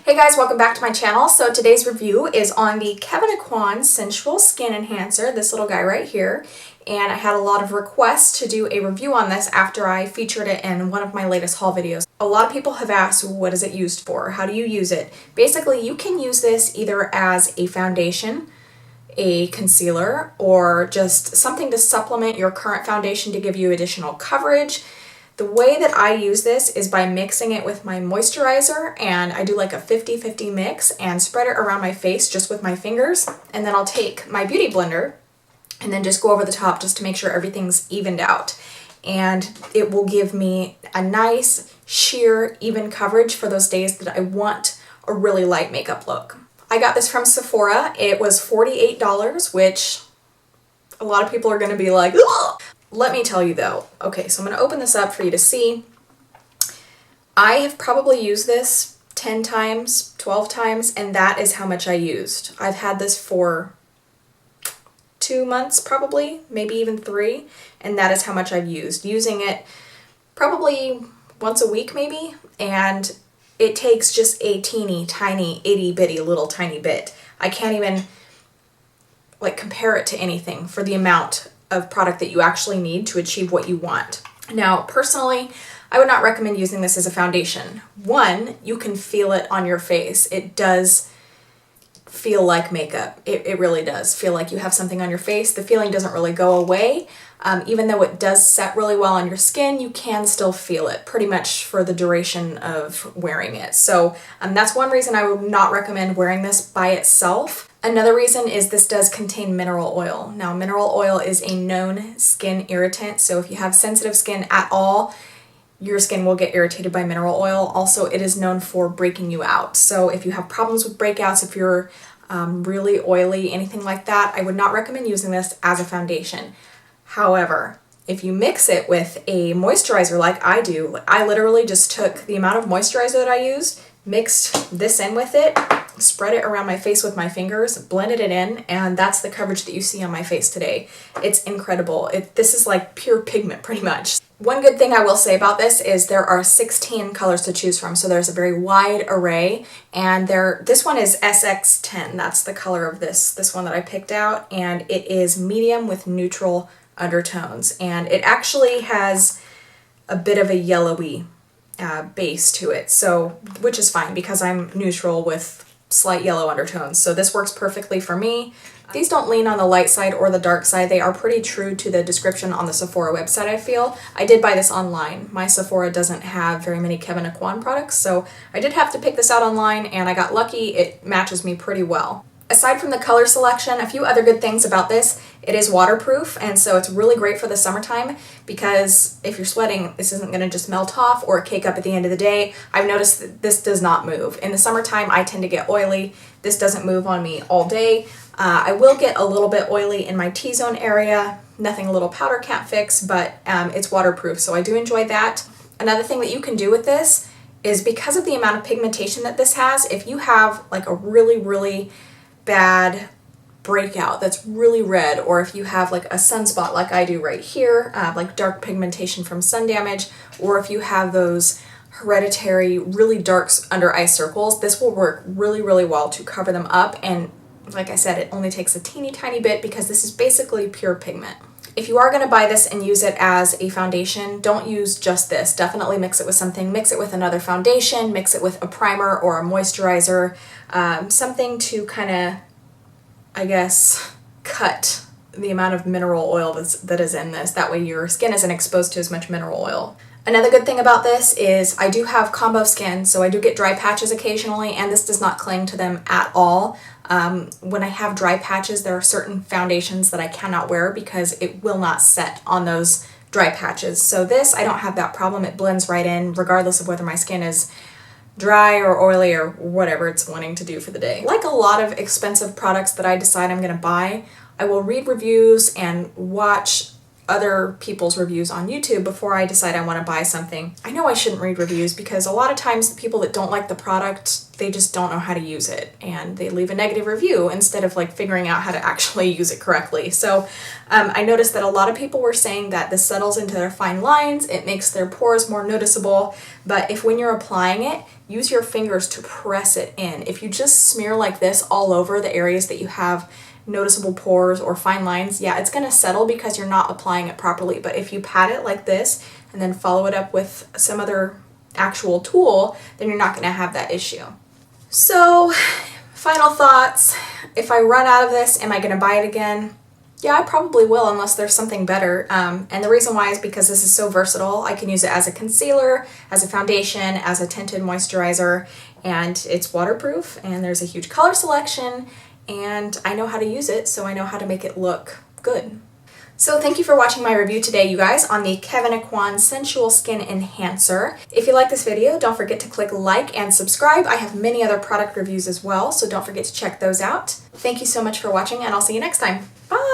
Hey guys, welcome back to my channel. So today's review is on the Kevyn Aucoin Sensual Skin Enhancer, this little guy right here. And I had a lot of requests to do a review on this after I featured it in one of my latest haul videos. A lot of people have asked, what is it used for? How do you use it? Basically, you can use this either as a foundation, a concealer, or just something to supplement your current foundation to give you additional coverage. The way that I use this is by mixing it with my moisturizer, and I do like a 50-50 mix and spread it around my face just with my fingers. And then I'll take my beauty blender and then just go over the top just to make sure everything's evened out. And it will give me a nice, sheer, even coverage for those days that I want a really light makeup look. I got this from Sephora. It was $48, which a lot of people are gonna be like, ugh! Let me tell you though. Okay, so I'm going to open this up for you to see. I have probably used this 10 times, 12 times, and that is how much I used. I've had this for 2 months probably, maybe even 3, and that is how much I've used. Using it probably once a week maybe, and it takes just a teeny tiny itty bitty little tiny bit. I can't even like compare it to anything for the amount of product that you actually need to achieve what you want. Now, personally, I would not recommend using this as a foundation. One, you can feel it on your face. It does feel like makeup. It really does feel like you have something on your face. The feeling doesn't really go away. Even though it does set really well on your skin, you can still feel it pretty much for the duration of wearing it. So that's one reason I would not recommend wearing this by itself. Another reason is this does contain mineral oil. Now, mineral oil is a known skin irritant, so if you have sensitive skin at all, your skin will get irritated by mineral oil. Also, it is known for breaking you out. So if you have problems with breakouts, if you're really oily, anything like that, I would not recommend using this as a foundation. However, if you mix it with a moisturizer like I do, I literally just took the amount of moisturizer that I used, mixed this in with it, spread it around my face with my fingers, blended it in, and that's the coverage that you see on my face today. It's incredible. This is like pure pigment pretty much. One good thing I will say about this is there are 16 colors to choose from, so there's a very wide array, and this one is SX10. That's the color of this one that I picked out, and it is medium with neutral undertones, and it actually has a bit of a yellowy base to it, so which is fine because I'm neutral with slight yellow undertones, so this works perfectly for me. These don't lean on the light side or the dark side. They are pretty true to the description on the Sephora website, I feel. I did buy this online. My Sephora doesn't have very many Kevyn Aucoin products, so I did have to pick this out online, and I got lucky. It matches me pretty well. Aside from the color selection, a few other good things about this. It is waterproof, and so it's really great for the summertime because if you're sweating, this isn't going to just melt off or cake up at the end of the day. I've noticed that this does not move. In the summertime, I tend to get oily. This doesn't move on me all day. I will get a little bit oily in my T-zone area. Nothing a little powder can't fix, but it's waterproof, so I do enjoy that. Another thing that you can do with this is because of the amount of pigmentation that this has, if you have like a really, really bad breakout that's really red, or if you have like a sunspot like I do right here, like dark pigmentation from sun damage, or if you have those hereditary really dark under eye circles, this will work really, really well to cover them up. And like I said, it only takes a teeny tiny bit because this is basically pure pigment. If you are going to buy this and use it as a foundation, don't use just this. Definitely mix it with something. Mix it with another foundation, mix it with a primer or a moisturizer, something to kind of, I guess, cut the amount of mineral oil that is in this. That way your skin isn't exposed to as much mineral oil. Another good thing about this is I do have combo skin, so I do get dry patches occasionally, and this does not cling to them at all. When I have dry patches, there are certain foundations that I cannot wear because it will not set on those dry patches. So this, I don't have that problem. It blends right in regardless of whether my skin is dry or oily or whatever it's wanting to do for the day. Like a lot of expensive products that I decide I'm gonna buy, I will read reviews and watch other people's reviews on YouTube before I decide I want to buy something. I know I shouldn't read reviews because a lot of times the people that don't like the product, they just don't know how to use it and they leave a negative review instead of like figuring out how to actually use it correctly. So I noticed that a lot of people were saying that this settles into their fine lines, it makes their pores more noticeable, but if when you're applying it, use your fingers to press it in. If you just smear like this all over the areas that you have noticeable pores or fine lines, yeah, it's gonna settle because you're not applying it properly. But if you pat it like this and then follow it up with some other actual tool, then you're not gonna have that issue. So, final thoughts. If I run out of this, am I gonna buy it again? Yeah, I probably will unless there's something better. And the reason why is because this is so versatile. I can use it as a concealer, as a foundation, as a tinted moisturizer, and it's waterproof and there's a huge color selection, and I know how to use it, so I know how to make it look good. So thank you for watching my review today, you guys, on the Kevyn Aucoin Sensual Skin Enhancer. If you like this video, don't forget to click like and subscribe. I have many other product reviews as well, so don't forget to check those out. Thank you so much for watching, and I'll see you next time. Bye!